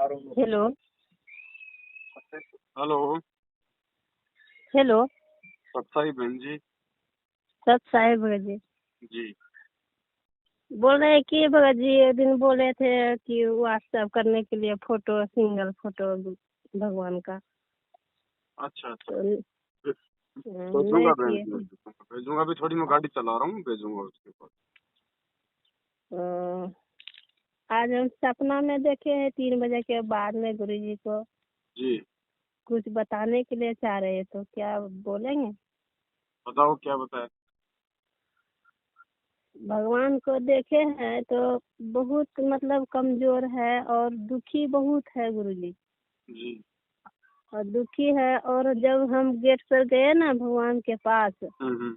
Hello. Hello. Hello. सत्साई बहन जी। सत साहेब भगत जी जी। बोल रहे हैं कि भगत जी एक दिन बोले थे कि व्हाट्सएप करने के लिए फोटो, सिंगल फोटो भगवान का। अच्छा अच्छा। तो भेजूंगा नहीं बहन किए। जी, भेजूंगा। अभी थोड़ी मैं गाड़ी चला रहा हूँ, भेजूंगा उसके बाद। तो आज हम सपना में देखे हैं 3 बजे के बाद में गुरु जी को जी कुछ बताने के लिए चाह रहे हैं, तो क्या बोलेंगे? बताओ क्या बताए। भगवान को देखे हैं तो बहुत मतलब कमजोर है और दुखी बहुत है गुरु जी। जी। और दुखी है, और जब हम गेट पर गए ना भगवान के पास, हम्म।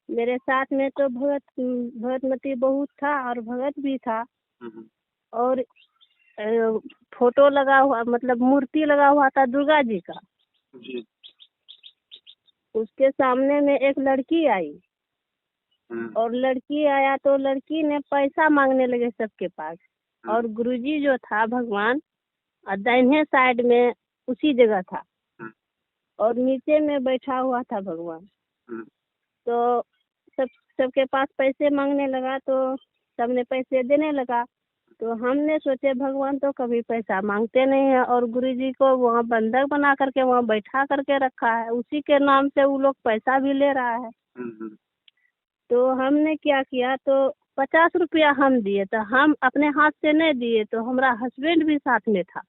मेरे साथ में तो भगतमती बहुत था और भगत भी था। हम्म। और फोटो लगा हुआ, मतलब मूर्ति लगा हुआ था दुर्गा जी का। जी। उसके सामने में एक लड़की आई, और लड़की आया तो लड़की ने पैसा मांगने लगे सबके पास। और गुरुजी जो था भगवान दाहिने साइड में उसी जगह था, और नीचे में बैठा हुआ था भगवान। तो सबके पास पैसे मांगने लगा, तो सबने पैसे देने लगा। तो हमने सोचे भगवान तो कभी पैसा मांगते नहीं है, और गुरुजी को वहाँ बंधक बना करके वहाँ बैठा करके रखा है, उसी के नाम से वो लोग पैसा भी ले रहा है। तो हमने क्या किया, तो 50 रुपया हम दिए। तो हम अपने हाथ से नहीं दिए, तो हमारा हस्बैंड भी साथ में था।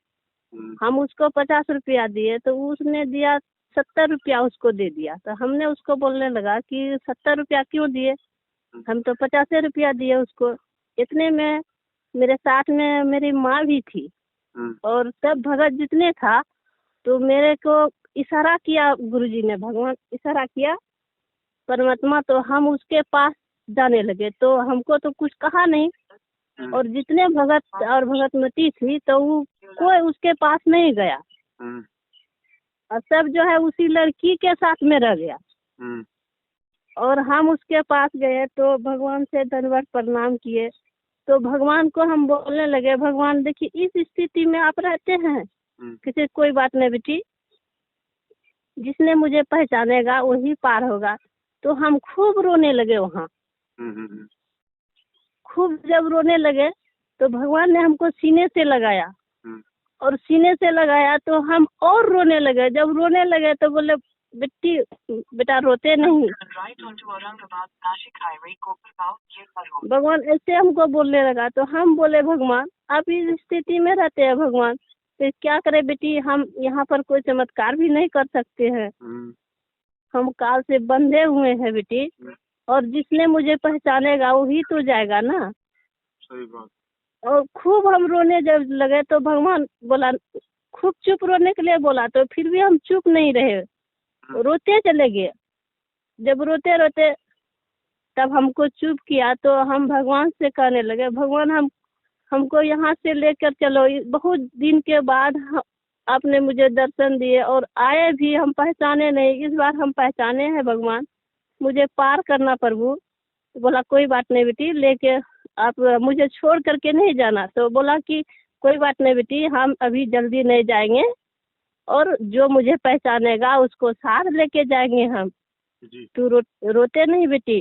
हम उसको 50 रुपया दिए, तो उसने दिया 70 रुपया, उसको दे दिया। तो हमने उसको बोलने लगा कि 70 रुपया क्यों दिए, हम तो 50 रुपया दिए उसको। इतने में मेरे साथ में मेरी माँ भी थी, और सब भगत जितने था, तो मेरे को इशारा किया गुरुजी ने, भगवान इशारा किया परमात्मा, तो हम उसके पास जाने लगे। तो हमको तो कुछ कहा नहीं, और जितने भगत और भगतमती थी तो वो कोई उसके पास नहीं गया, और सब जो है उसी लड़की के साथ में रह गया। और हम उसके पास गए तो भगवान से दंडवत प्रणाम किए। तो भगवान को हम बोलने लगे, भगवान देखिए इस स्थिति में आप रहते हैं, किसी कोई बात नहीं बेटी, जिसने मुझे पहचानेगा वही पार होगा। तो हम खूब रोने लगे वहाँ। खूब जब रोने लगे तो भगवान ने हमको सीने से लगाया, और सीने से लगाया तो हम और रोने लगे। जब रोने लगे तो बोले बेटी, बेटा रोते नहीं। भगवान ऐसे हमको बोलने लगा। तो हम बोले भगवान आप इस स्थिति में रहते हैं भगवान, तो क्या करे बेटी, हम यहाँ पर कोई चमत्कार भी नहीं कर सकते हैं, हम काल से बंधे हुए हैं बेटी, और जिसने मुझे पहचानेगा वही तो जाएगा ना। सही बात। और खूब हम रोने जब लगे तो भगवान बोला, खूब चुप रोने के लिए बोला, तो फिर भी हम चुप नहीं रहे, रोते चले गए। जब रोते रोते तब हमको चुप किया, तो हम भगवान से कहने लगे, भगवान हमको यहाँ से लेकर चलो। बहुत दिन के बाद आपने मुझे दर्शन दिए, और आए भी हम पहचाने नहीं, इस बार हम पहचाने हैं भगवान, मुझे पार करना प्रभु। बोला कोई बात नहीं बेटी, लेके आप मुझे छोड़ करके नहीं जाना। तो बोला कि कोई बात नहीं बेटी, हम अभी जल्दी नहीं जाएंगे, और जो मुझे पहचानेगा उसको साथ लेके जाएंगे हम। तू रोते नहीं बेटी।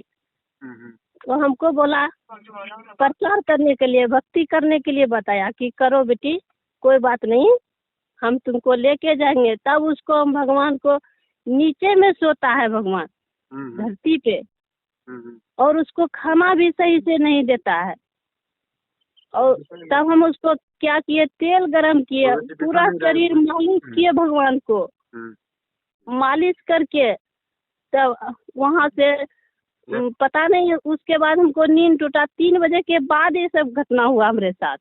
तो हमको बोला प्रचार करने के लिए, भक्ति करने के लिए बताया कि करो बेटी, कोई बात नहीं, हम तुमको लेके जाएंगे। तब उसको हम भगवान को नीचे में सोता है भगवान धरती पे, और उसको खाना भी सही से नहीं देता है। और तब हम उसको क्या किए, तेल गरम किए, पूरा शरीर मालिश किए भगवान को, मालिश करके तब वहाँ से पता नहीं, उसके बाद हमको नींद टूटा। 3 बजे के बाद ये सब घटना हुआ हमारे साथ।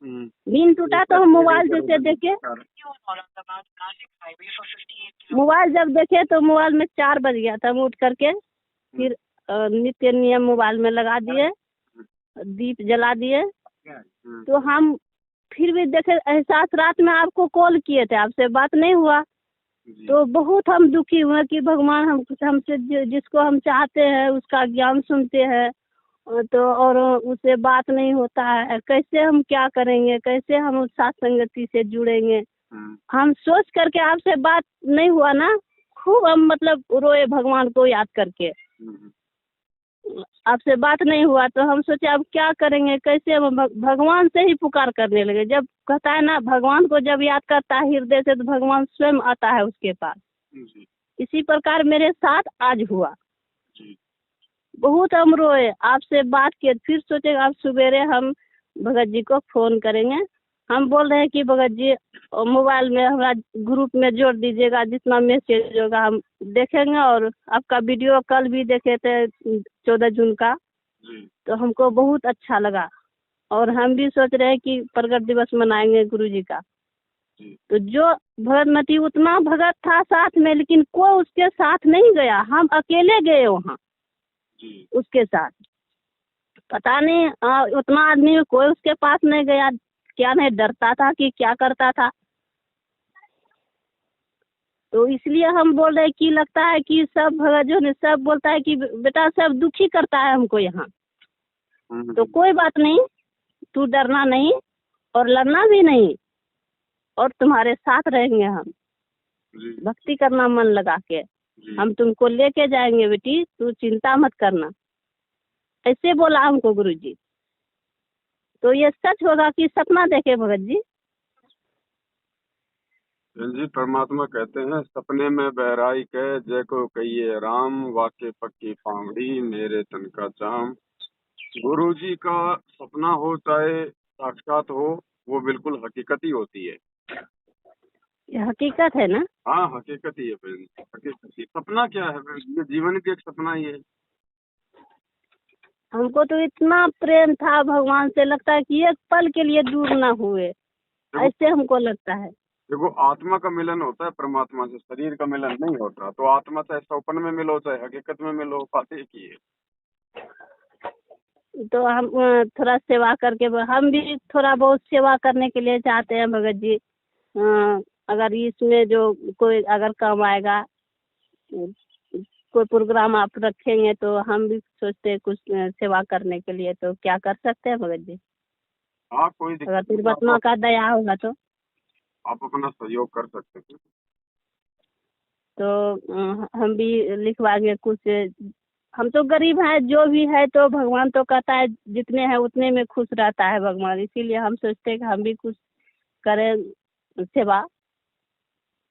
नींद टूटा तो हम मोबाइल जैसे देखे, मोबाइल जब देखे तो मोबाइल में 4 बज गया था। हम उठ करके फिर नित्य नियम मोबाइल में लगा दिए, दीप जला दिए। तो हम फिर भी देखे, एहसास रात में आपको कॉल किए थे, आपसे बात नहीं हुआ। तो बहुत हम दुखी हुए कि भगवान हमसे जिसको हम चाहते हैं उसका ज्ञान सुनते हैं, तो और उससे बात नहीं होता है, कैसे हम क्या करेंगे, कैसे हम उस साथ संगति से जुड़ेंगे। हम सोच करके आपसे बात नहीं हुआ ना, खूब हम मतलब रोए भगवान को याद करके। आपसे बात नहीं हुआ तो हम सोचे अब क्या करेंगे, कैसे हम भगवान से ही पुकार करने लगे। जब कहता है ना, भगवान को जब याद करता है हृदय से तो भगवान स्वयं आता है उसके पास। इसी प्रकार मेरे साथ आज हुआ। बहुत हम रोए, आपसे बात किए, फिर सोचे अब सवेरे हम भगत जी को फोन करेंगे। हम बोल रहे हैं कि भगत जी मोबाइल में हमारा ग्रुप में जोड़ दीजिएगा, जितना मैसेज होगा हम देखेंगे। और आपका वीडियो कल भी देखे थे 14 जून का, तो हमको बहुत अच्छा लगा। और हम भी सोच रहे हैं कि प्रगट दिवस मनाएंगे गुरु जी का। तो जो भगतमती उतना भगत था साथ में, लेकिन कोई उसके साथ नहीं गया, हम अकेले गए वहाँ उसके साथ। पता नहीं उतना आदमी कोई उसके पास नहीं गया, क्या नहीं डरता था कि क्या करता था। तो इसलिए हम बोल रहे कि लगता है कि सब भगत जो ने सब बोलता है कि बेटा सब दुखी करता है हमको यहाँ। तो कोई बात नहीं, तू डरना नहीं और लड़ना भी नहीं, और तुम्हारे साथ रहेंगे हम। भक्ति करना मन लगा के, हम तुमको लेके जाएंगे बेटी, तू चिंता मत करना, ऐसे बोला हमको गुरुजी। तो ये सच होगा कि सपना देखे भगत जी? जी परमात्मा कहते हैं सपने में बहराई कह जय को कहिए राम, वाके पक्की पावड़ी मेरे तन का चाम। गुरु जी का सपना हो चाहे साक्षात हो, वो बिल्कुल हकीकत ही होती है। ये हकीकत है ना? हाँ हकीकत ही है बहन, हकीकत ही। सपना क्या है बहन, ये जीवन की एक सपना ही है। हमको तो इतना प्रेम था भगवान से, लगता है कि एक पल के लिए दूर ना हुए, ऐसे हमको लगता है। देखो आत्मा का मिलन होता है परमात्मा से, शरीर का मिलन नहीं होता। तो आत्मा चाहे सपन में मिलो चाहे हकीकत में मिलो, बात एक ही है। तो हम थोड़ा सेवा करके, हम भी थोड़ा बहुत सेवा करने के लिए चाहते हैं भगत जी। अगर इसमें जो कोई अगर काम आएगा, कोई प्रोग्राम आप रखेंगे तो हम भी सोचते हैं कुछ सेवा करने के लिए। तो क्या कर सकते हैं भगत जी? हाँ कोई अगर दिक्कत नहीं, तिरुपतिमा का दया होगा तो आप अपना सहयोग कर सकते हैं। तो हम भी लिखवाएंगे कुछ। हम तो गरीब हैं, जो भी है तो भगवान तो कहता है जितने हैं उतने में खुश रहता है भगवान। इसीलिए हम सोचते हैं कि हम भी कुछ करें सेवा।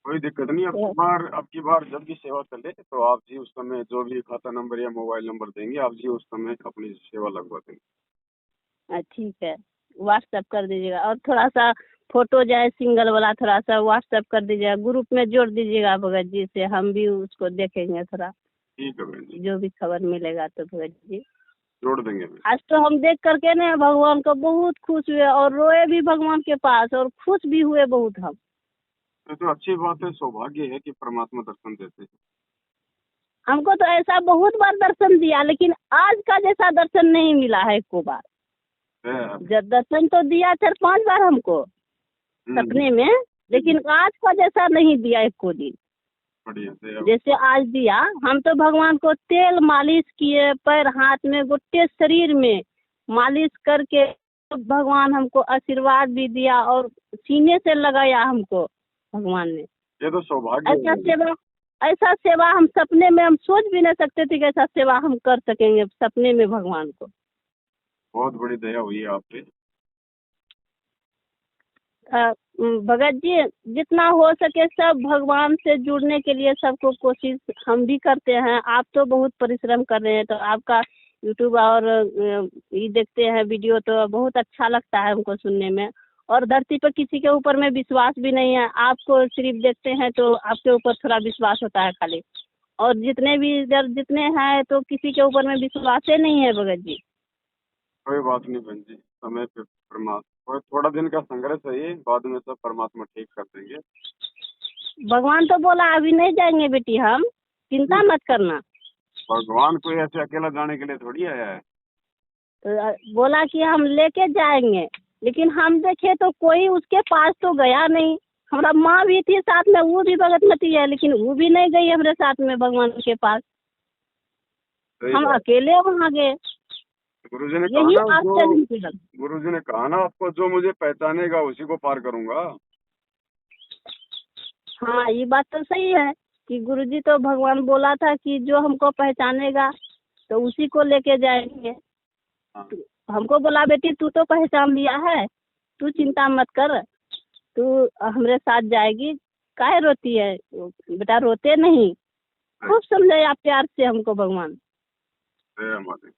कोई दिक्कत नहीं, अब की बार जब भी सेवा चले तो आप जी उस समय जो भी खाता नंबर या मोबाइल नंबर देंगे, आप जी उस समय अपनी सेवा लगवा देंगे। ठीक है, व्हाट्सएप कर दीजिएगा। और थोड़ा सा फोटो जाए सिंगल वाला, थोड़ा सा व्हाट्सएप कर दीजिएगा, ग्रुप में जोड़ दीजिएगा भगत जी से, हम भी उसको देखेंगे थोड़ा। ठीक है बहन जी, जो भी खबर मिलेगा तो भगत जी जोड़ देंगे। आज तो हम देख करके ना भगवान को बहुत खुश हुए, और रोए भी भगवान के पास, और खुश भी हुए बहुत हम। तो अच्छी बात है, सौभाग्य है कि परमात्मा दर्शन देते हैं। हमको तो ऐसा बहुत बार दर्शन दिया, लेकिन आज का जैसा दर्शन नहीं मिला है एको बार। जब दर्शन तो दिया 4-5 बार हमको सपने में, लेकिन आज का जैसा नहीं दिया एको दिन। जैसे आज दिया, हम तो भगवान को तेल मालिश किए, पैर हाथ में गोटे शरीर में मालिश करके भगवान हमको आशीर्वाद भी दिया, और सीने से लगाया हमको भगवान ने। ये तो सौभाग्य। ऐसा सेवा हम सपने में हम सोच भी नहीं सकते थे कि ऐसा सेवा हम कर सकेंगे सपने में भगवान को। बहुत बड़ी दया हुई है आप पे। भगत जी जितना हो सके सब भगवान से जुड़ने के लिए सबको कोशिश हम भी करते हैं। आप तो बहुत परिश्रम कर रहे हैं, तो आपका यूट्यूब और ये देखते हैं वीडियो, तो बहुत अच्छा लगता है हमको सुनने में। और धरती पर किसी के ऊपर में विश्वास भी नहीं है, आपको सिर्फ देखते हैं तो आपके ऊपर थोड़ा विश्वास होता है खाली। और जितने भी इधर जितने हैं तो किसी के ऊपर में विश्वास ही नहीं है भगत जी। कोई बात नहीं बहन जी, समय पे परमात्मा, थोड़ा दिन का संघर्ष है ये, बाद में सब परमात्मा ठीक कर देंगे। भगवान तो बोला अभी नहीं जाएंगे बेटी, हम चिंता मत करना। भगवान कोई ऐसे अकेला जाने के लिए थोड़ी आया है। तो बोला कि हम लेके जाएंगे, लेकिन हम देखे तो कोई उसके पास तो गया नहीं। हमारा माँ भी थी साथ में, वो भी भगतमती है, लेकिन वो भी नहीं गई हमारे साथ में भगवान के पास। हम अकेले वहाँ गए। गुरुजी ने कहा यही ना आश्चर्य जो निकला। गुरुजी ने कहा ना आपको, जो मुझे पहचानेगा उसी को पार करूंगा। हाँ, ये बात तो सही है कि गुरुजी तो भगवान बोला था कि जो हमको पहचानेगा तो उसी को लेके जाएंगे। हाँ। हमको बोला बेटी तू तो पहचान लिया है, तू चिंता मत कर, तू हमारे साथ जाएगी, काहे रोती है बेटा, रोते नहीं। खूब समझाया प्यार से हमको भगवान। जय माता दी।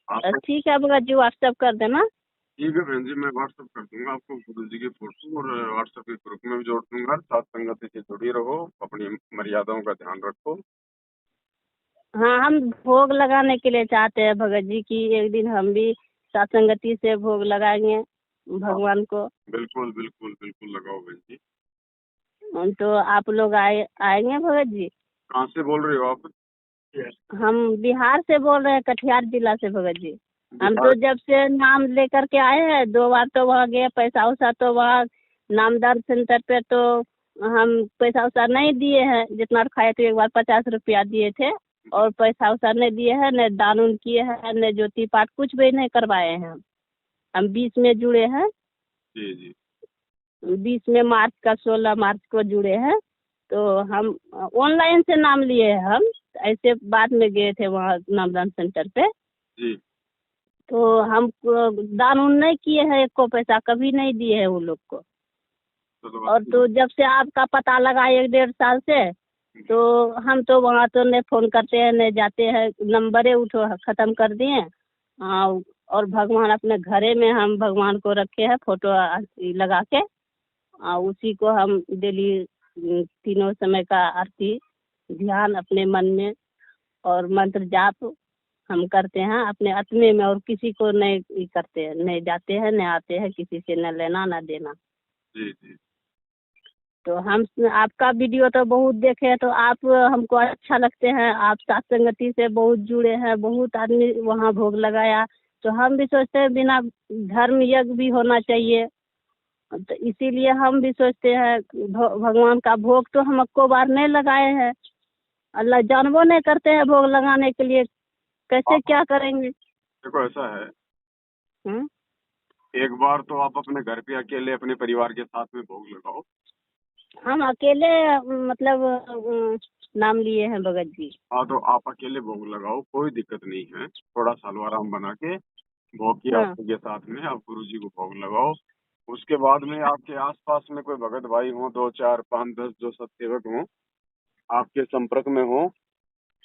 आप ठीक है भगत जी, व्हाट्सएप कर देना। ठीक है बहन जी, मैं व्हाट्सएप कर दूंगा आपको गुरुजी की फोटो, और व्हाट्सएप के ग्रुप में भी जोड़ दूंगा। साथ संगति से जुड़ी रहो, अपनी मर्यादाओं का ध्यान रखो। हाँ, हम भोग लगाने के लिए चाहते हैं भगत जी की एक दिन हम भी सत्संगति से भोग लगाएंगे भगवान को। बिल्कुल बिल्कुल बिल्कुल लगाओ बहन जी। तो आप लोग आएंगे भगत जी? कहाँ से बोल रहे हो आप? हम बिहार से बोल रहे हैं, कटिहार जिला से भगत जी। हम बिहार। तो जब से नाम लेकर के आए हैं 2 बार तो वहाँ गए, पैसा उसा तो वहाँ नामदान सेंटर पे तो हम पैसा उसा नहीं दिए हैं। जितना खाए तो एक बार 50 रुपया दिए थे, और पैसा उसा नहीं दिए हैं, न दान उन किए हैं, न ज्योति पाठ कुछ भी नहीं करवाए हैं। हम 20 में जुड़े हैं। जी जी। 20 में मार्च का 16 मार्च को जुड़े हैं। तो हम ऑनलाइन से नाम लिए हैं। हम ऐसे बाद में गए थे वहाँ नामदान सेंटर पे। जी। तो हम दान उन नहीं किए हैं, एक को पैसा कभी नहीं दिए हैं वो लोग को। और तो जब से आपका पता लगा 1-1.5 साल से, तो हम तो वहाँ तो नहीं फोन करते हैं, नहीं जाते हैं, नंबरे उठो खत्म कर दिए। और भगवान अपने घरे में हम भगवान को रखे हैं फोटो लगा के। उसी को हम डेली 3 समय का आरती ध्यान अपने मन में और मंत्र जाप हम करते हैं अपने आत्मे में, और किसी को नहीं करते हैं, नहीं जाते हैं, नहीं आते हैं, किसी से न लेना न देना। जी जी। तो हम आपका वीडियो तो बहुत देखे हैं, तो आप हमको अच्छा लगते हैं। आप सत्संगति से बहुत जुड़े हैं, बहुत आदमी वहाँ भोग लगाया। तो हम भी सोचते हैं बिना धर्म यज्ञ भी होना चाहिए। तो इसीलिए हम भी सोचते हैं भगवान का भोग तो हम को बार नहीं लगाए हैं। अल्लाह जानबो नहीं करते हैं भोग लगाने के लिए, कैसे क्या करेंगे? देखो ऐसा है, हुँ? एक बार तो आप अपने घर पे अकेले अपने परिवार के साथ में भोग लगाओ। हम अकेले मतलब नाम लिए हैं भगत जी। हाँ, तो आप अकेले भोग लगाओ, कोई दिक्कत नहीं है। थोड़ा सालवाराम बना के भोग की हाँ। आरती के साथ में आप गुरुजी को भोग लगाओ। उसके बाद में आपके आसपास में कोई भगत भाई हो, 2 4 5 10 जो सत्सेवक हों, आपके संपर्क में हो,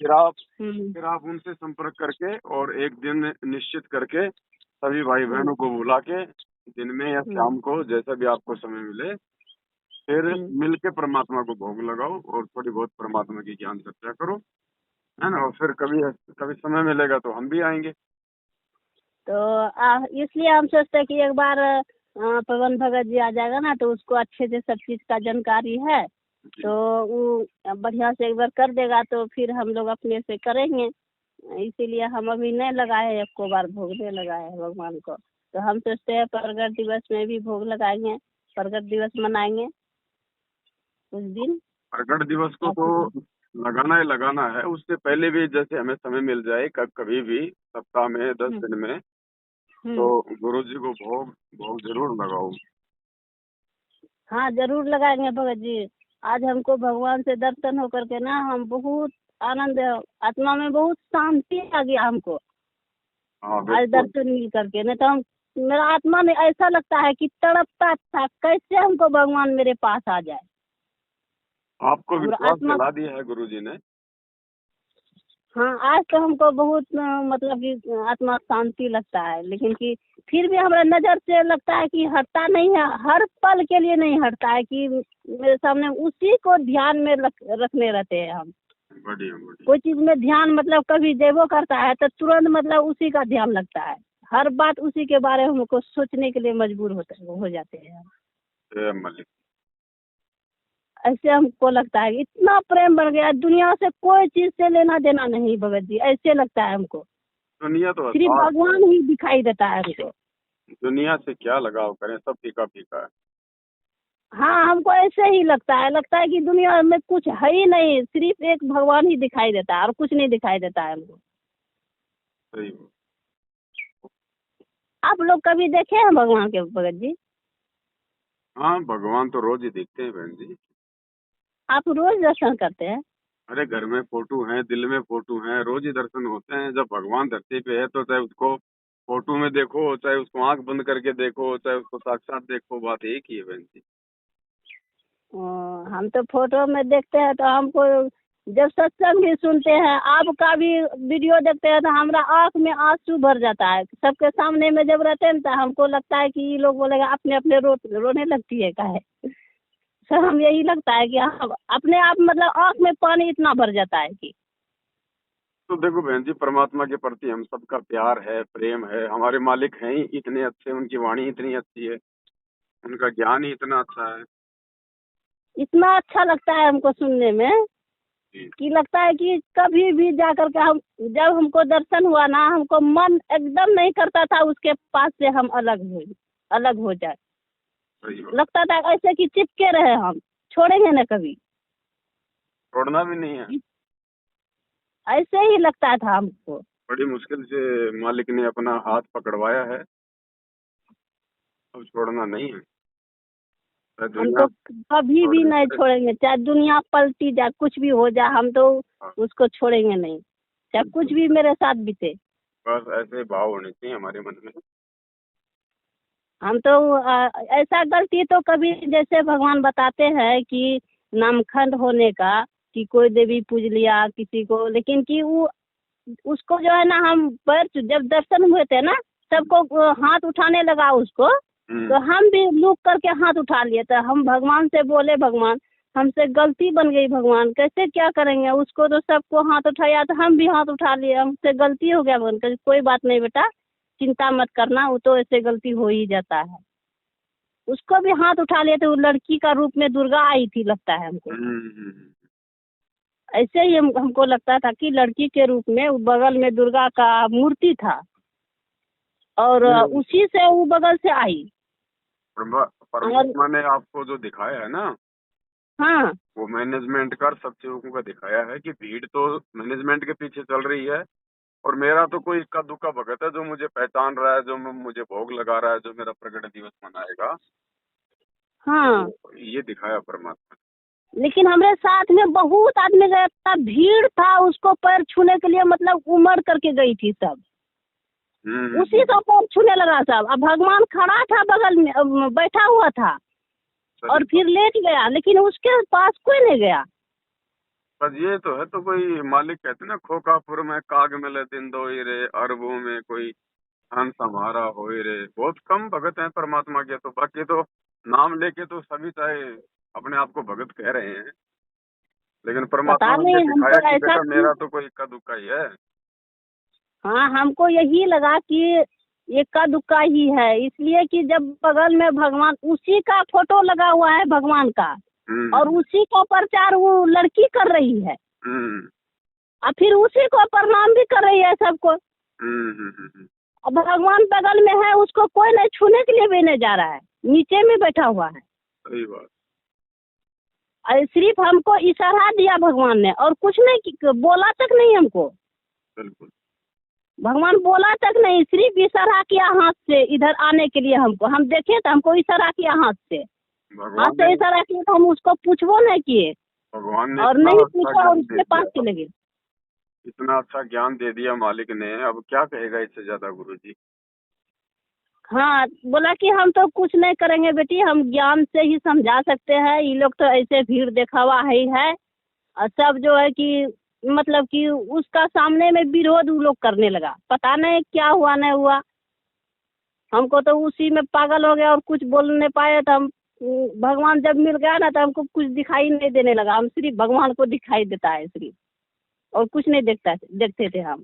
फिर आप उनसे संपर्क करके और एक दिन निश्चित करके सभी भाई बहनों को बुला के दिन में या शाम को जैसा भी आपको समय मिले, फिर मिल के परमात्मा को भोग लगाओ और थोड़ी बहुत परमात्मा की ज्ञान चर्चा करो, है ना। और फिर कभी कभी समय मिलेगा तो हम भी आएंगे। तो इसलिए हम सोचते हैं कि एक बार पवन भगत जी आ जाएगा ना, तो उसको अच्छे से सब चीज का जानकारी है, तो वो बढ़िया से एक बार कर देगा, तो फिर हम लोग अपने से करेंगे। इसीलिए हम अभी नहीं लगाए हैं, एक को बार भोग नहीं लगाए हैं भगवान को। तो हम सोचते हैं प्रगट दिवस में भी भोग लगाएंगे, प्रगट दिवस मनाएंगे उस दिन। प्रकट दिवस को तो लगाना ही लगाना है। उससे पहले भी जैसे हमें समय मिल जाए, कभी भी सप्ताह में 10 दिन में, तो गुरुजी को भोग जरूर लगाओ। हाँ, जरूर लगाएंगे भगत जी। आज हमको भगवान से दर्शन होकर के ना हम बहुत आनंद, आत्मा में बहुत शांति आ गया हमको। हाँ, आज दर्शन मिल करके, नहीं तो हम मेरा आत्मा में ऐसा लगता है कि तड़पता था, कैसे हमको भगवान मेरे पास आ जाए। आपको विश्वास दिला दिया है गुरुजी ने। हाँ, आज तो हमको बहुत मतलब कि आत्मा शांति लगता है, लेकिन कि फिर भी हमारे नजर से लगता है कि हटता नहीं है, हर पल के लिए नहीं हटता है कि मेरे सामने उसी को ध्यान में रखने रहते हैं हम। बढ़िया। कोई चीज में ध्यान मतलब कभी देवो करता है तो तुरंत मतलब उसी का ध्यान लगता है, हर बात उसी के बारे में हमको सोचने के लिए मजबूर हो जाते हैं। मलिक। ऐसे हमको लगता है इतना प्रेम बढ़ गया, दुनिया से कोई चीज से लेना देना नहीं भगत जी, ऐसे लगता है हमको। दुनिया तो सिर्फ भगवान ही दिखाई देता है हमको। दुनिया से क्या लगाव करें, सब फीका फीका है। हाँ, हमको ऐसे ही लगता है कि दुनिया में कुछ है ही नहीं, सिर्फ एक भगवान ही दिखाई देता है और कुछ नहीं दिखाई देता है हमको। सही बात। आप लोग कभी देखे हैं भगवान के भगत जी? हाँ, भगवान तो रोज ही दिखते हैं बहन जी। आप रोज दर्शन करते हैं? अरे घर में फोटो है, दिल में फोटो है, रोज ही दर्शन होते हैं। जब भगवान धरती पे है तो चाहे उसको फोटो में देखो, चाहे उसको आंख बंद करके देखो, चाहे उसको साक्षात देखो, बात एक ही है बहन जी। हम तो फोटो में देखते हैं तो हमको, जब सत्संग भी सुनते हैं, आपका भी वीडियो देखते हैं तो हमारा आँख में आंसू भर जाता है। सबके सामने में जब रहते हैं तो हमको लगता है कि ये लोग बोलेगा अपने अपने रोने लगती है काहे। सर हम यही लगता है कि हम अपने आप मतलब आँख में पानी इतना भर जाता है कि। तो देखो बहन जी, परमात्मा के प्रति हम सबका प्यार है, प्रेम है। हमारे मालिक हैं ही इतने अच्छे, उनकी वाणी इतनी अच्छी है, उनका ज्ञान ही इतना अच्छा है। इतना अच्छा लगता है हमको सुनने में जी। कि लगता है कि कभी भी जा करके हम, जब हमको दर्शन हुआ ना, हमको मन एकदम नहीं करता था उसके पास से हम अलग हो जाए। सही बात। लगता था ऐसे कि चिपके रहे, हम छोड़ेंगे ना कभी, छोड़ना भी नहीं है। ऐसे ही लगता था हमको। बड़ी मुश्किल से मालिक ने अपना हाथ पकड़वाया है, अब छोड़ना नहीं है। चाहे हम दुनिया तो कभी भी छोड़नी नहीं पड़े। छोड़ेंगे, चाहे दुनिया पलटी जाए, कुछ भी हो जाए, हम तो हाँ, उसको छोड़ेंगे नहीं, चाहे कुछ भी मेरे साथ बीते। बस ऐसे भाव होने चाहिए हमारे मन में। हम तो ऐसा गलती तो कभी, जैसे भगवान बताते हैं कि नामखंड होने का, कि कोई देवी पूज लिया किसी को, लेकिन कि वो उसको जो है ना, हम पैर जब दर्शन हुए थे ना, सबको हाथ उठाने लगा उसको, तो हम भी लुक करके हाथ उठा लिए। तो हम भगवान से बोले, भगवान हमसे गलती बन गई, भगवान कैसे क्या करेंगे, उसको तो सबको हाथ उठाया तो हम भी हाथ उठा लिए, हमसे गलती हो गया। भगवान कहे कोई बात नहीं बेटा, चिंता मत करना, वो तो ऐसे गलती हो ही जाता है। उसको भी हाथ उठा लिए थे, वो लड़की का रूप में दुर्गा आई थी लगता है हमको। ऐसे ही हमको लगता था कि लड़की के रूप में वो बगल में दुर्गा का मूर्ति था, और उसी से वो बगल से आई। परमात्मा ने आपको जो दिखाया है ना, हाँ, वो मैनेजमेंट का सब चीजों का दिखाया है कि भीड़ तो मैनेजमेंट के पीछे चल रही है, और मेरा तो कोई इक्का दुक्का भगत है जो मुझे पहचान रहा है, जो मुझे भोग लगा रहा है, जो मेरा प्रकट दिवस मनाएगा। हाँ, तो ये दिखाया परमात्मा लेकिन हमारे साथ में बहुत आदमी गया था, भीड़ था, उसको पैर छूने के लिए मतलब उमड़ करके गई थी सब, उसी का पैर छूने लगा सब। अब भगवान खड़ा था बगल में, बैठा हुआ था, और फिर लेट गया, लेकिन उसके पास कोई नहीं गया। बस ये तो है। तो कोई मालिक कहते ना, खोकापुर में काग मिले दिन दो ही रे, अरबों में कोई हंस हमारा हो रे। बहुत कम भगत हैं परमात्मा के, तो बाकी तो नाम लेके तो सभी चाहे अपने आप को भगत कह रहे हैं, लेकिन परमात्मा पता ने ये नहीं दिखाया हमको कि ऐसा बेटा क्यों। मेरा तो कोई इक्का दुक्का ही है। हाँ, हमको यही लगा कि इक्का दुक्का ही है, इसलिए कि जब बगल में भगवान, उसी का फोटो लगा हुआ है भगवान का, और उसी का प्रचार वो लड़की कर रही है, और फिर उसी को प्रणाम भी कर रही है सबको। अब भगवान बगल में है, उसको कोई नहीं छूने के लिए भी नहीं जा रहा है, नीचे में बैठा हुआ है। सही बात। और सिर्फ हमको इशारा दिया भगवान ने, और कुछ नहीं बोला तक नहीं हमको। बिल्कुल। भगवान बोला तक नहीं, सिर्फ इशारा किया हाथ से इधर आने के लिए हमको। हम देखे तो हमको इशारा किया हाथ से इशारा किया, तो हम उसको पूछबो नहीं किए, भगवान ने और नहीं पूछा, और उसके पास चले गए। इतना अच्छा ज्ञान दे दिया मालिक ने, अब क्या कहेगा इससे ज्यादा गुरुजी। हाँ, बोला कि हम तो कुछ नहीं करेंगे बेटी, हम ज्ञान से ही समझा सकते हैं, ये लोग तो ऐसे भीड़ दिखावा ही है। और सब जो है कि मतलब कि उसका सामने में विरोध वो लोग करने लगा, पता नहीं क्या हुआ नहीं हुआ। हमको तो उसी में पागल हो गया, और कुछ बोल नहीं पाए। तो हम भगवान जब मिल गया ना, तो हमको कुछ दिखाई नहीं देने लगा, हम सिर्फ भगवान को दिखाई देता है सिर्फ, और कुछ नहीं देखते थे हम।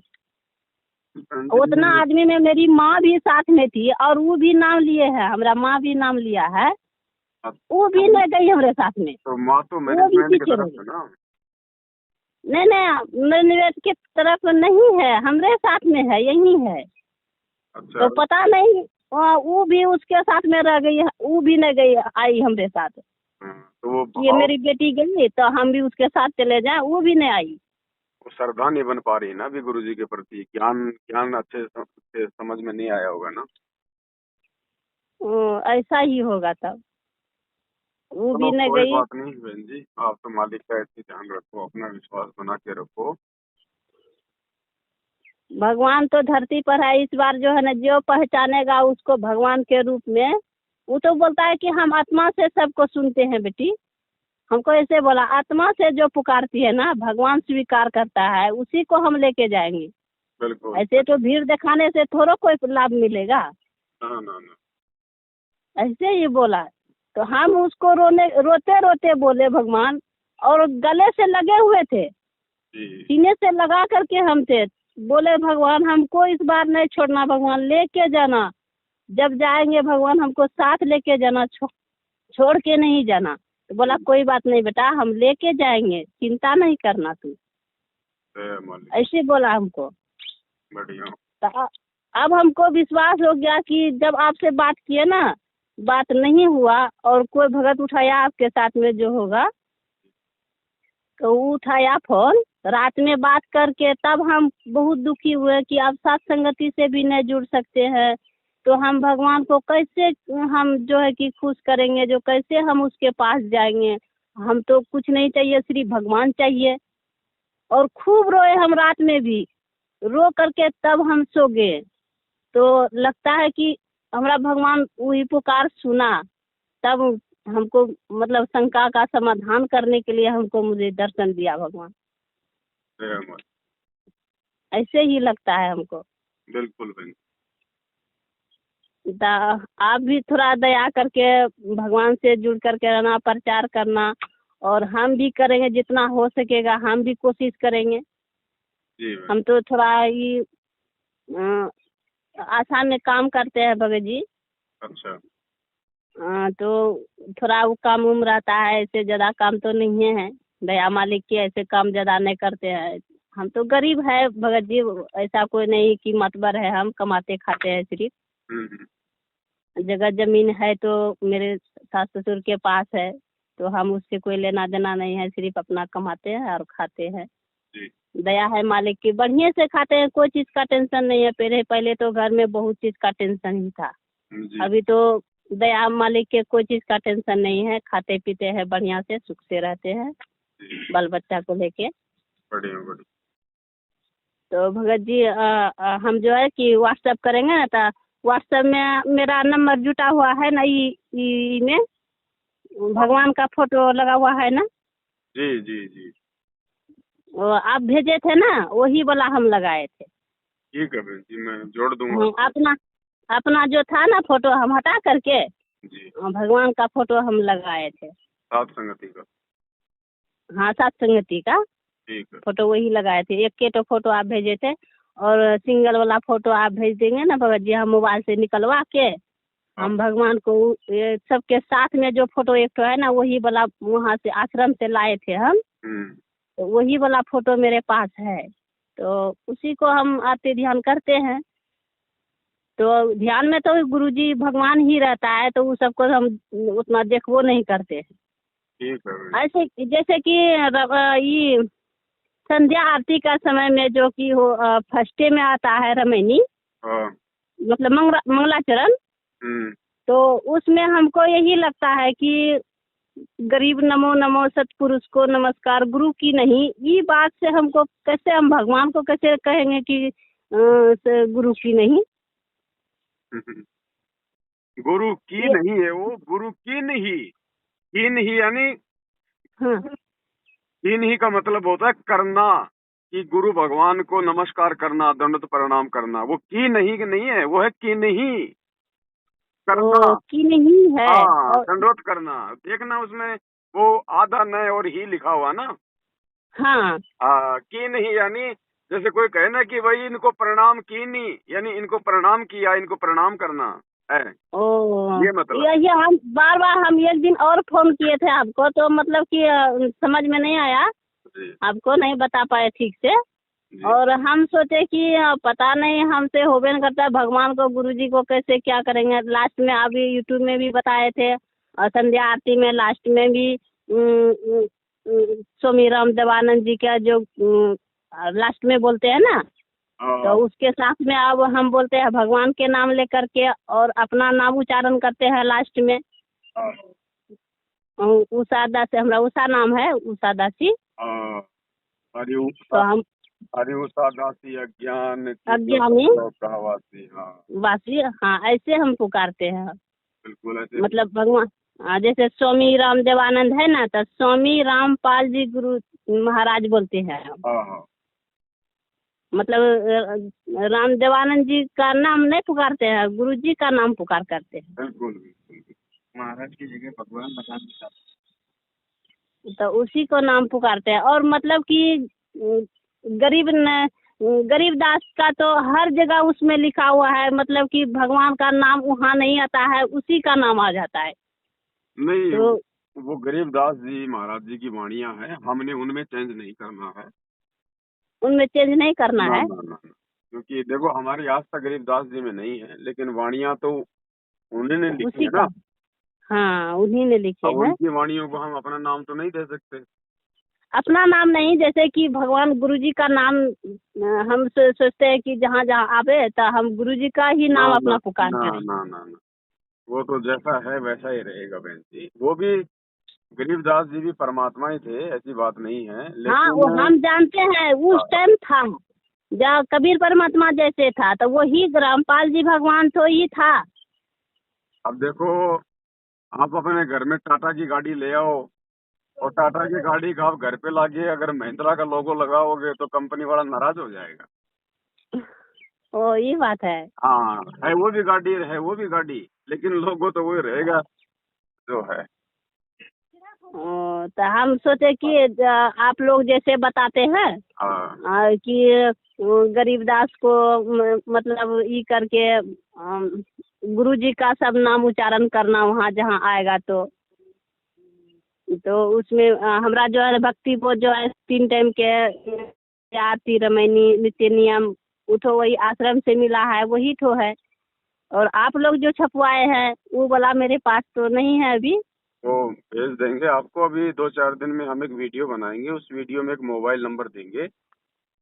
उतना आदमी में मेरी माँ भी साथ में थी, और वो भी नाम लिए है, हमारा माँ भी नाम लिया है, वो भी नहीं गई हमारे साथ में। तो माँ तो वो भी पीछे रह गई। नहीं, मैनेजमेंट की तरफ नहीं है, हमारे साथ में है, यही है। अच्छा। तो पता नहीं, वो भी उसके साथ में रह गई, वो भी नहीं गई, आई हमारे साथ। तो वो ये मेरी बेटी गई तो हम भी उसके साथ चले जाए, वो भी नहीं आई। वो श्रद्धा नहीं बन पा रही ना अभी गुरु जी के प्रति, ज्ञान ज्ञान अच्छे से समझ में नहीं आया होगा ना। ऐसा ही होगा तब। वो चलो भी न कोई गई। बात नहीं बहन जी, आप तो मालिक का ऐसे ध्यान रखो, अपना विश्वास बना के रखो। भगवान तो धरती पर है, इस बार जो है ना, जो पहचानेगा उसको भगवान के रूप में, वो तो बोलता है कि हम आत्मा से सबको सुनते हैं बेटी। हमको ऐसे बोला, आत्मा से जो पुकारती है ना, भगवान स्वीकार करता है, उसी को हम लेके जाएंगे। बिल्कुल। ऐसे तो भीड़ दिखाने से थोड़ा कोई लाभ मिलेगा। ना ना ना। ऐसे ही बोला। तो हम उसको रोते रोते बोले भगवान, और गले से लगे हुए थे, जी सीने से लगा करके हम थे। बोले भगवान हमको इस बार नहीं छोड़ना, भगवान लेके जाना। जब जाएंगे भगवान हमको साथ लेके जाना, छोड़ के नहीं जाना। तो बोला कोई बात नहीं बेटा, हम लेके जाएंगे, चिंता नहीं करना तू। मालिक। ऐसे बोला हमको। बढ़िया। तो अब हमको विश्वास हो गया कि जब आपसे बात किए ना, बात नहीं हुआ और कोई भगत उठाया आपके साथ में जो होगा, तो वो उठाया फोन रात में बात करके, तब हम बहुत दुखी हुए कि अब साथ संगति से भी नहीं जुड़ सकते हैं। तो हम भगवान को कैसे हम जो है कि खुश करेंगे, जो कैसे हम उसके पास जाएंगे। हम तो कुछ नहीं चाहिए, सिर्फ भगवान चाहिए। और खूब रोए हम रात में भी, रो करके तब हम सो गए। तो लगता है कि हमारा भगवान वही पुकार सुना, तब हमको मतलब शंका का समाधान करने के लिए हमको मुझे दर्शन दिया भगवान। ऐसे ही लगता है हमको। बिल्कुल बिल्कुल। आप भी थोड़ा दया करके भगवान से जुड़ करके रहना, प्रचार करना, और हम भी करेंगे जितना हो सकेगा, हम भी कोशिश करेंगे। जी हम तो थोड़ा ही आशा में काम करते हैं भगत जी। अच्छा। तो थोड़ा वो काम उम रहता है, ऐसे ज़्यादा काम तो नहीं है। दया मालिक के ऐसे काम ज़्यादा नहीं करते हैं। हम तो गरीब है भगत जी, ऐसा कोई नहीं कि मतबर है, हम कमाते खाते हैं सिर्फ। जगह जमीन है तो मेरे सास ससुर के पास है, तो हम उससे कोई लेना देना नहीं है, सिर्फ अपना कमाते हैं और खाते हैं। जी। दया है मालिक की, बढ़िया से खाते हैं, कोई चीज़ का टेंशन नहीं है। पहले तो घर में बहुत चीज़ का टेंशन ही था। जी। अभी तो दया मालिक के कोई चीज़ का टेंशन नहीं है, खाते पीते हैं बढ़िया से, सुख से रहते हैं बाल बच्चा को लेके। बढ़िया बढ़िया। तो भगत जी हम जो है कि व्हाट्सएप करेंगे ना, तो व्हाट्सएप में मेरा नंबर जुटा हुआ है ना, ई में भगवान का फोटो लगा हुआ है ना। जी जी जी। वो आप भेजे थे ना, वही वाला हम लगाए थे। ठीक है बहन जी, मैं जोड़ दूंगा। अपना जो था ना फोटो, हम हटा करके जी। भगवान का फोटो हम लगाए थे। सात संगति का। हाँ, सात संगति का ठीक है। फोटो वही लगाए थे। एक के तो फोटो आप भेजे थे, और सिंगल वाला फोटो आप भेज देंगे ना भगत जी, हम मोबाइल से निकलवा के हम भगवान को ये सबके साथ में जो फोटो एक तो है ना, वही वाला वहाँ से आश्रम से लाए थे हम। तो वही वाला फोटो मेरे पास है, तो उसी को हम आते ध्यान करते हैं। तो ध्यान में तो गुरुजी भगवान ही रहता है, तो वो सबको हम उतना देखो नहीं करते हैं। ठीक है। ऐसे जैसे कि ये संध्या आरती का समय में जो कि हो फर्स्टे में आता है रमैनी, मतलब मंगलाचरण। तो उसमें हमको यही लगता है कि गरीब नमो नमो सतपुरुष को नमस्कार, गुरु की नहीं। ये बात से हमको कैसे, हम भगवान को कैसे कहेंगे कि गुरु की नहीं। गुरु की नहीं है वो, गुरु की नहीं यानी हाँ, कीन ही का मतलब होता है करना, कि गुरु भगवान को नमस्कार करना, दंडवत प्रणाम करना। वो की नहीं है, वो है की नहीं करना, की नहीं है। हाँ, दंडवत करना। देखना उसमें वो आधा न और ही लिखा हुआ ना। हाँ, की नहीं यानी जैसे कोई कहे ना कि भाई इनको प्रणाम की नहीं, यानी इनको प्रणाम किया, इनको प्रणाम करना है। ये मतलब ये हम बार हम एक दिन और फोन किए थे आपको, तो मतलब कि समझ में नहीं आया, आपको नहीं बता पाए ठीक से। और हम सोचे कि पता नहीं हमसे होबे नहीं करता, भगवान को गुरुजी को कैसे क्या करेंगे। लास्ट में अभी यूट्यूब में भी बताए थे, और संध्या आरती में लास्ट में भी स्वामी राम देवानंद जी का जो लास्ट में बोलते हैं ना, तो उसके साथ में अब हम बोलते हैं भगवान के नाम लेकर के और अपना नाम उच्चारण करते हैं लास्ट में। उषा दासी, हमारा उषा नाम है, उषा दासी। तो हम हरि उषा दासी अज्ञानी वासी, हाँ ऐसे हम पुकारते हैं। बिल्कुल ऐसे, मतलब भगवान, जैसे स्वामी राम देवानंद है ना, तो स्वामी रामपाल जी गुरु महाराज बोलते हैं। मतलब राम देवानंद जी का नाम नहीं पुकारते हैं, गुरु जी का नाम पुकार करते हैं। बिल्कुल महाराज की जगह भगवान बताना चाहते, तो उसी को नाम पुकारते हैं। और मतलब कि गरीबदास का तो हर जगह उसमें लिखा हुआ है, मतलब कि भगवान का नाम वहाँ नहीं आता है, उसी का नाम आ जाता है। नहीं तो वो गरीबदास जी महाराज जी की वाणियां हैं, हमने उनमें चेंज नहीं करना है, उनमें चेंज नहीं करना है। क्योंकि देखो हमारी आस्था गरीबदास जी में नहीं है, लेकिन वाणियां तो उन्होंने लिखी उसी है ना। हाँ, उन्हीं ने लिखे हैं। उनकी वाणियों को हम अपना नाम तो नहीं दे सकते। अपना नाम नहीं, जैसे कि भगवान गुरुजी का नाम हम सोचते हैं कि जहाँ जहाँ आवे तो हम गुरुजी का ही नाम अपना पुकार करें। ना, वो तो जैसा है वैसा ही रहेगा बहन जी। वो भी गरीबदास जी भी परमात्मा ही थे, ऐसी बात नहीं है, लेकिन हाँ, वो हम जानते हैं उस टाइम था जब कबीर परमात्मा जैसे था, तो वही रामपाल जी भगवान तो ही था। अब देखो, आप अपने घर में टाटा की गाड़ी ले आओ और टाटा की गाड़ी का आप घर पे लाके अगर महिंद्रा का लोगो लगाओगे तो कंपनी वाला नाराज हो जाएगा। ओ, ये बात है। हाँ, है वो भी गाड़ी, लेकिन लोगो तो वही रहेगा जो है। तो हम सोचे कि आप लोग जैसे बताते हैं कि गरीबदास को मतलब ये करके गुरुजी का सब नाम उच्चारण करना वहाँ जहाँ आएगा, तो उसमें हमरा जो है भक्ति वो जो है 3 टाइम के आरती रमैनी नित्य नियम उठो वही आश्रम से मिला है, वही तो है। और आप लोग जो छपवाए हैं वो वाला मेरे पास तो नहीं है अभी। वो भेज देंगे आपको, अभी 2-4 दिन में हम एक वीडियो बनाएंगे, उस वीडियो में एक मोबाइल नंबर देंगे,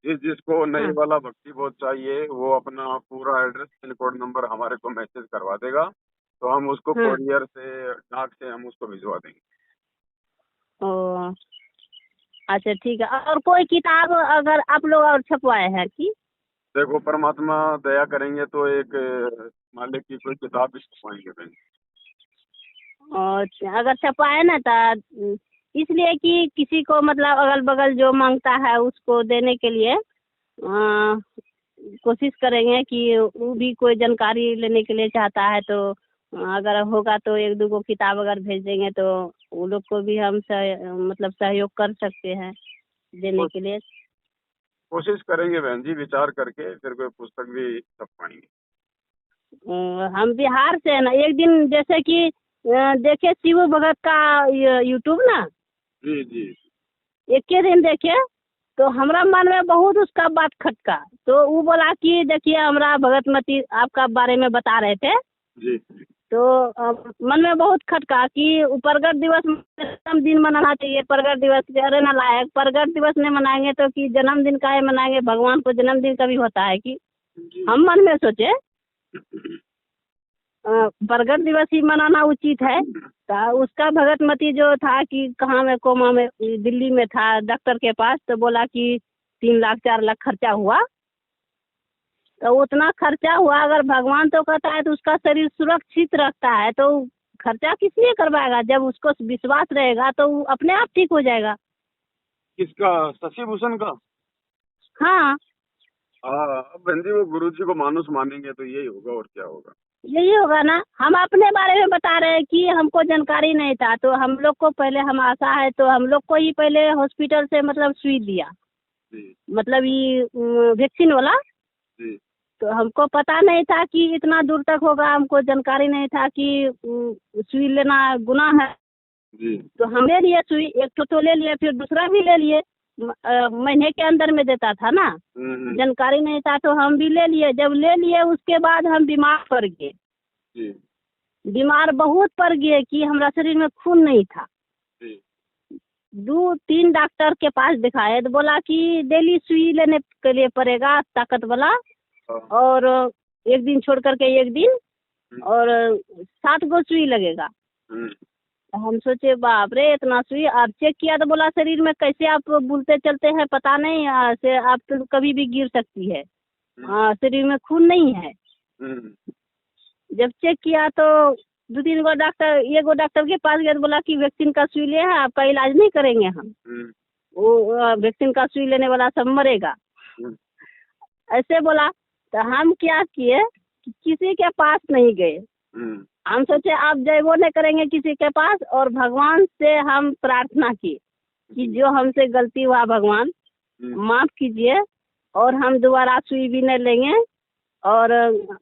जिसको नई वाला भक्ति बोध चाहिए वो अपना पूरा एड्रेस पिन कोड नंबर हमारे को मैसेज करवा देगा, तो हम उसको कोरियर से डाक से हम उसको भिजवा देंगे। ओ अच्छा ठीक है। और कोई किताब अगर आप लोग और छपवाए हैं कि? देखो परमात्मा दया करेंगे तो एक मालिक की कोई किताब भी छपवाएंगे। और अगर छपाए ना तो इसलिए कि किसी को मतलब अगल बगल जो मांगता है उसको देने के लिए कोशिश करेंगे कि वो भी कोई जानकारी लेने के लिए चाहता है, तो अगर होगा तो 1-2 किताब अगर भेज देंगे तो वो लोग को भी हम मतलब सहयोग कर सकते हैं देने के लिए। कोशिश करेंगे बहन जी, विचार करके फिर कोई पुस्तक भी छप पाएंगे। हम बिहार से है ना, एक दिन जैसे कि देखे शिव भगत का यूट्यूब ना, जी एक के दिन देखे तो हमारा मन में बहुत उसका बात खटका, तो वो बोला कि देखिए हमारा भगतमती आपका बारे में बता रहे थे जी, तो मन में बहुत खटका कि प्रगट दिवस जन्मदिन मनाना चाहिए। प्रगट दिवस अरे ना लायक, प्रगट दिवस नहीं मनाएंगे तो कि जन्मदिन का है मनाएंगे, भगवान को जन्मदिन कभी होता है कि? हम मन में सोचे प्रगट दिवस ही मनाना उचित है। तो उसका भगतमती जो था कि कहाँ में कोमा में दिल्ली में था डॉक्टर के पास, तो बोला कि 3 लाख 4 लाख खर्चा हुआ। तो उतना खर्चा हुआ, अगर भगवान तो कहता है तो उसका शरीर सुरक्षित रखता है, तो खर्चा किस लिए करवाएगा? जब उसको विश्वास रहेगा तो वो अपने आप ठीक हो जाएगा। किसका? शशि भूषण का? हाँ बहन जी, वो गुरु जी को मानुस मानेंगे तो यही होगा, और क्या होगा? यही होगा ना। हम अपने बारे में बता रहे हैं कि हमको जानकारी नहीं था, तो हम लोग को पहले हम आशा है तो हम लोग को ही पहले हॉस्पिटल से मतलब सुई दिया, मतलब ये वैक्सीन वाला। तो हमको पता नहीं था कि इतना दूर तक होगा, हमको जानकारी नहीं था कि सुई लेना गुनाह है। तो हम ले लिए सुई, एक तो ले लिए, फिर दूसरा भी ले लिए, महीने के अंदर में देता था ना, जानकारी नहीं था तो हम भी ले लिए। जब ले लिए उसके बाद हम बीमार पड़ गए, बीमार बहुत पड़ गए कि हमारा शरीर में खून नहीं था। 2-3 डॉक्टर के पास दिखाए तो बोला कि डेली सुई लेने के लिए पड़ेगा ताकत वाला, और एक दिन छोड़ करके एक दिन, और 7 गो सुई लगेगा। तो हम सोचे बाप रे इतना सुई। आप चेक किया तो बोला शरीर में कैसे आप बुलते चलते हैं पता नहीं, से आप तो कभी भी गिर सकती है, शरीर में खून नहीं है। जब चेक किया तो 2-3 गो डॉक्टर, एक गो डॉक्टर के पास गए तो बोला कि वैक्सीन का सुई ले है, आपका इलाज नहीं करेंगे हम, वो वैक्सीन का सुई लेने वाला सब मरेगा, ऐसे बोला। तो हम क्या किए कि किसी के पास नहीं गए। हम सोचे आप जयबो नहीं करेंगे किसी के पास, और भगवान से हम प्रार्थना की कि जो हमसे गलती हुआ भगवान माफ कीजिए, और हम दोबारा सुई भी नहीं लेंगे, और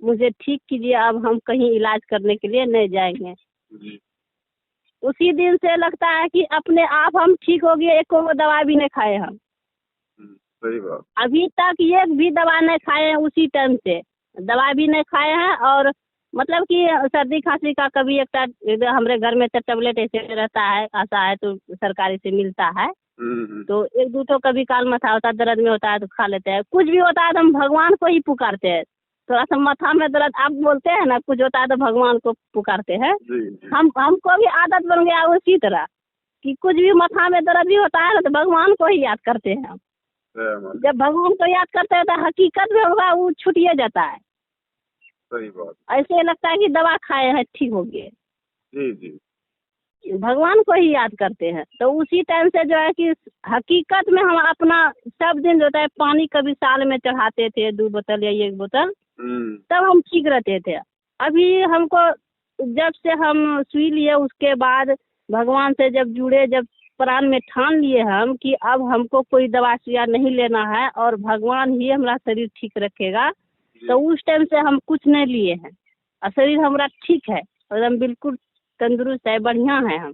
मुझे ठीक कीजिए, अब हम कहीं इलाज करने के लिए नहीं जाएंगे। उसी दिन से लगता है कि अपने आप हम ठीक हो गए, एक को दवा भी नहीं खाए हम। सही बात। अभी तक एक भी दवा नहीं खाए हैं, उसी टाइम से दवा भी नहीं खाए हैं। और मतलब कि सर्दी खांसी का कभी एक हमारे घर में तो टेबलेट ऐसे रहता है, आता है तो सरकारी से मिलता है, तो 1-2 तो कभी काल माथा होता है, दर्द में होता है तो खा लेते हैं। कुछ भी होता है तो हम भगवान को ही पुकारते हैं। थोड़ा सा माथा में दर्द आप बोलते हैं ना, कुछ होता है तो भगवान को पुकारते हैं। हमको भी आदत बन गया उसी तरह कि कुछ भी माथा में दर्द भी होता है ना तो भगवान को ही याद करते हैं हम। जब भगवान को याद करते हैं तो हकीकत में होगा वो छूटिए जाता है। सही बात। ऐसे लगता है कि दवा खाए हैं ठीक हो गए। जी जी। भगवान को ही याद करते हैं तो उसी टाइम से जो है कि हकीकत में हम अपना सब दिन जो है पानी कभी साल में चढ़ाते थे 2 बोतल या 1 बोतल, तब हम ठीक रहते थे। अभी हमको जब से हम सुई लिए उसके बाद भगवान से जब जुड़े, जब प्राण में ठान लिए हम कि अब हमको कोई दवा सुइया नहीं लेना है और भगवान ही हमारा शरीर ठीक रखेगा, तो उस टाइम से हम कुछ नहीं लिए हैं और शरीर हमारा ठीक है, एकदम बिल्कुल तंदुरुस्त है, बढ़िया है। हम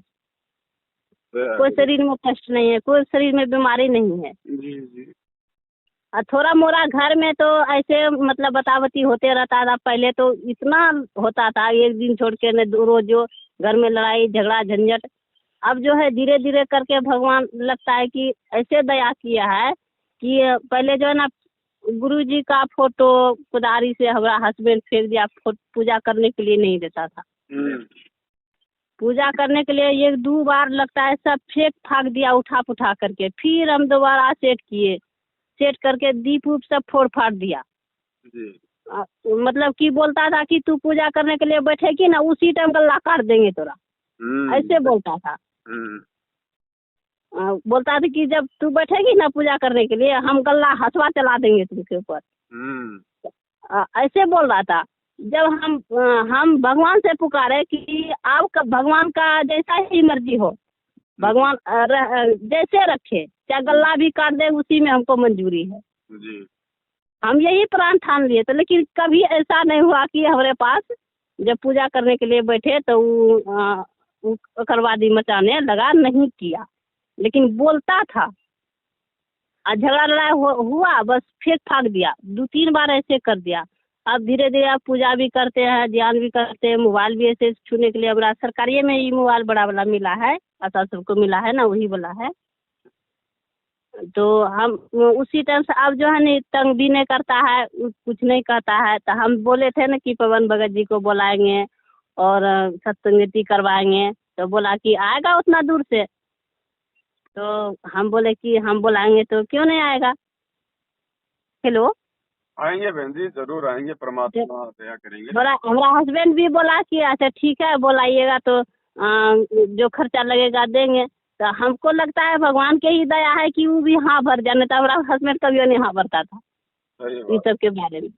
कोई शरीर में कष्ट नहीं है, कोई शरीर में बीमारी नहीं है। जी जी। और थोड़ा मोड़ा घर में तो ऐसे मतलब बतावती होते रहता था। पहले तो इतना होता था, एक दिन छोड़ के न रोज जो घर में लड़ाई झगड़ा झंझट। अब जो है धीरे धीरे करके भगवान लगता है कि ऐसे दया किया है कि पहले जो है ना गुरुजी का फोटो कुदारी से हमारा हस्बैंड फेंक दिया, पूजा करने के लिए नहीं देता था। पूजा करने के लिए 1-2 बार लगता है सब फेंक फाक दिया उठा पुठा करके, फिर हम दोबारा सेट किए, सेट करके दीप उप सब फोड़ फाड़ दिया। मतलब कि बोलता था कि तू पूजा करने के लिए बैठेगी ना उसी टाइम गल्ला काट देंगे तोरा, ऐसे बोलता था। बोलता था कि जब तू बैठेगी ना पूजा करने के लिए हम गल्ला हथवा चला देंगे तुमके ऊपर, ऐसे बोल रहा था। जब हम भगवान से पुकारे कि आप भगवान का जैसा ही मर्जी हो, भगवान जैसे रखे, चाहे गल्ला भी काट दे उसी में हमको मंजूरी है जी। हम यही प्राण ठान लिए थे, लेकिन कभी ऐसा नहीं हुआ कि हमारे पास जब पूजा करने के लिए बैठे तो उग्रवादी मचाने लगा, नहीं किया। लेकिन बोलता था और झगड़ा लड़ाई हुआ बस फेंक फाक दिया, 2-3 बार ऐसे कर दिया। अब धीरे धीरे आप पूजा भी करते हैं, ध्यान भी करते हैं, मोबाइल भी ऐसे छूने के लिए बड़ा सरकारी में ही मोबाइल बड़ा वाला मिला है, ऐसा सबको मिला है ना, वही वाला है। तो हम उसी टाइम से अब जो है ना तंग भी नहीं करता है, कुछ नहीं कहता है। तो हम बोले थे ना कि पवन भगत जी को बुलाएंगे और सत्संगति करवाएंगे, तो बोला कि आएगा उतना दूर से। तो हम बोले कि हम बुलाएंगे तो क्यों नहीं आएगा। हेलो, आएंगे बहन जी, जरूर आएंगे, परमात्मा दया करेंगे। बोला हमारा हस्बैंड भी बोला कि अच्छा ठीक है बुलाइएगा तो जो खर्चा लगेगा देंगे। तो हमको लगता है भगवान के ही दया है कि वो भी हाँ भर जाने, तो हमारा हस्बैंड कभी नहीं हाँ भरता था इस सब के बारे में।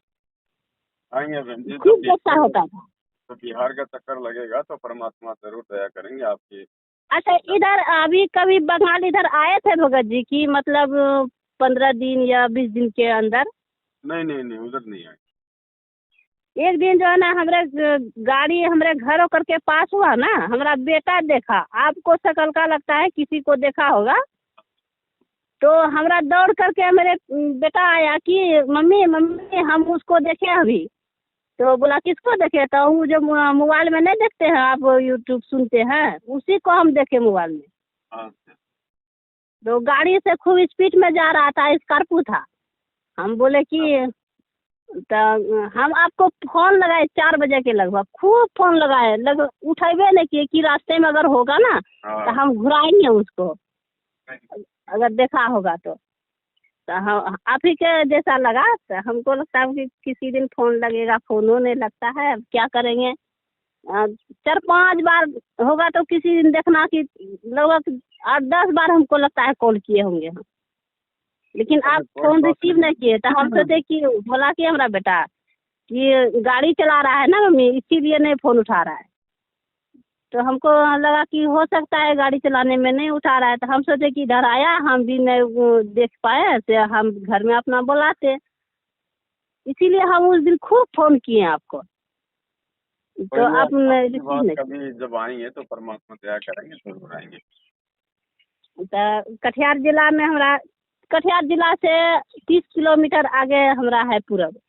आएंगे बहन जी, खूब अच्छा होता था। तो बिहार का चक्कर लगेगा तो परमात्मा जरूर दया करेंगे आपकी। अच्छा, इधर अभी कभी बंगाल इधर आए थे भगत जी की, मतलब 15 दिन या 20 दिन के अंदर? नहीं उधर नहीं आए। एक दिन जो है ना हमारे गाड़ी हमारे घर होकर के पास हुआ ना, हमारा बेटा देखा, आपको शकल का लगता है किसी को देखा होगा, तो हमारा दौड़ करके मेरे बेटा आया कि मम्मी हम उसको देखे अभी। तो बोला किसको देखे? तो वो जो मोबाइल में नहीं देखते हैं आप, यूट्यूब सुनते हैं, उसी को हम देखे मोबाइल में। तो गाड़ी से खूब स्पीड में जा रहा था, स्कॉर्पियो था। हम बोले कि तो हम आपको फोन लगाए 4 बजे के लगभग, खूब फोन लगाए, उठेबे नहीं किए कि रास्ते में अगर होगा ना तो हम घुराएंगे उसको, अगर देखा होगा तो हम आप ही के जैसा लगा। तो हमको लगता है कि किसी दिन फोन लगेगा, फोन नहीं लगता है, अब क्या करेंगे। 4-5 बार होगा तो किसी दिन देखना कि लगभग 8-10 बार हमको लगता है कॉल किए होंगे हम, लेकिन आप फोन रिसीव नहीं किए। तो हम सोचे कि बोला कि हमारा बेटा कि गाड़ी चला रहा है ना मम्मी, इसीलिए नहीं फोन उठा रहा है। तो हमको लगा कि हो सकता है गाड़ी चलाने में नहीं उठा रहा है। तो हम सोचे कि इधर आया, हम भी नहीं देख पाए तो हम घर में अपना बुलाते, इसीलिए हम उस दिन खूब फोन किए आपको, तो आप रिसीव नहीं। कभी जब आएंगे तो परमात्मा दया करेंगे जरूर आएंगे। तो कटिहार जिला में हमारा, कटिहार जिला से 30 किलोमीटर आगे हमारा है पूरब,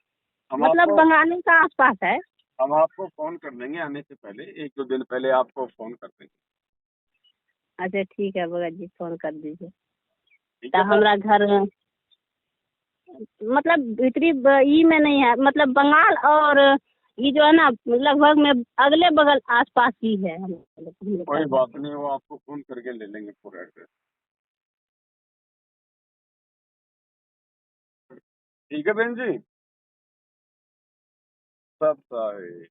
मतलब बंगाली का आसपास है। हम आपको फोन कर देंगे आने से पहले, 1-2 दिन पहले आपको फोन कर देंगे। अच्छा ठीक है भगत जी, फोन कर दीजिए। तो हमारा घर मतलब भीतरी ई में नहीं है, मतलब बंगाल और ये जो है ना लगभग में अगले बगल आसपास ही है। कोई बात नहीं, वो आपको फोन करके ले लेंगे पूरा एड्रेस। ठीक है बहन जी, सब सही।